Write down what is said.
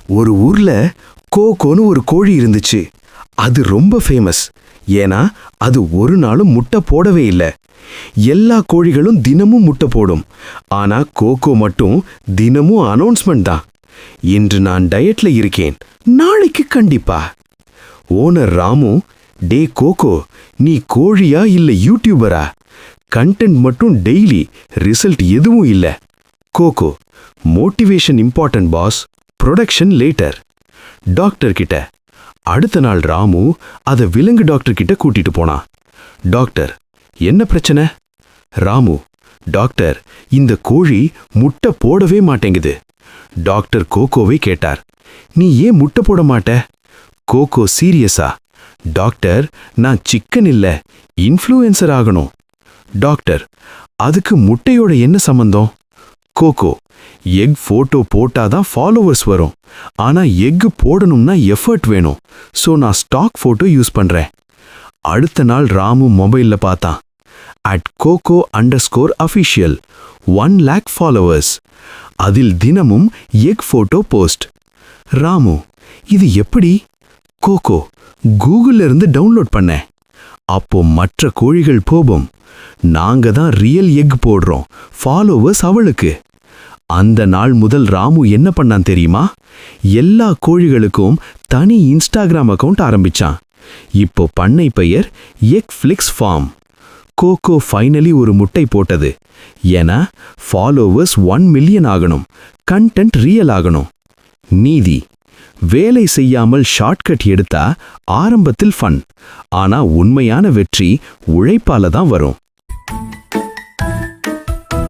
ஒரு ஊர்ல கோகோன்னு ஒரு கோழி இருந்துச்சு. அது ரொம்ப ஃபேமஸ். ஏன்னா அது ஒரு நாளும் முட்டை போடவே இல்லை. எல்லா கோழிகளும் தினமும் முட்டை போடும். ஆனா கோகோ மட்டும் தினமும் அனௌன்ஸ்மெண்ட் தான். இன்று நான் டயட்ல இருக்கேன், நாளைக்கு கண்டிப்பா. ஓனர் ராமு, டே கோகோ, நீ கோழியா இல்ல யூடியூபரா? கண்டென்ட் மட்டும் டெய்லி, ரிசல்ட் எதுவும் இல்ல. Coco, motivation important boss, production later. Doctor கிட்ட. அடுத்த நாள் ராமு அதை விலங்கு டாக்டர் கிட்ட கூட்டிட்டு போனான். டாக்டர், என்ன பிரச்சனை? ராமு, டாக்டர், இந்த கோழி முட்டை போடவே மாட்டேங்குது. டாக்டர் கோகோவை கேட்டார், நீ ஏன் முட்டை போட மாட்ட? கோகோ சீரியஸா, டாக்டர், நான் சிக்கன் இல்ல, இன்ஃப்ளூயன்சர் ஆகணும். டாக்டர், அதுக்கு முட்டையோட என்ன சம்பந்தம்? கோகோ, எக் போட்டோ போட்டாதான் ஃபாலோவர்ஸ் வரும். ஆனா எக் போடணும்னா எஃபர்ட் வேணும். சோ நான் ஸ்டாக் போட்டோ யூஸ் பண்றேன். அடுத்த நாள் ராமு மொபைல்ல பார்த்தான். @coco_official 1 lakh followers. அதில் தினமும் எக் போட்டோ போஸ்ட். ராமு, இது எப்படி? கோகோ, கூகுள்ல இருந்து டவுன்லோட் பண்ணேன். அப்போ மற்ற கோழிகள் போகும். நாங்க தான் ரியல் எக் போடுறோம், ஃபாலோவர்ஸ் அவளுக்கு. அந்த நாள் முதல் ராமு என்ன பண்ணான் தெரியுமா? எல்லா கோழிகளுக்கும் தனி இன்ஸ்டாகிராம் அக்கவுண்ட் ஆரம்பிச்சான். இப்போ பண்ணை பெயர் egg flix farm. Coco finally ஒரு முட்டை போட்டது. ஏன்னா ஃபாலோவர்ஸ் 1 மில்லியன் ஆகணும், கண்டென்ட் ரியல் ஆகணும். நீதி, வேலை செய்யாமல் ஷார்ட்கட் எடுத்தா ஆரம்பத்தில் ஃபன். ஆனா உண்மையான வெற்றி உழைப்பால தான் வரும்.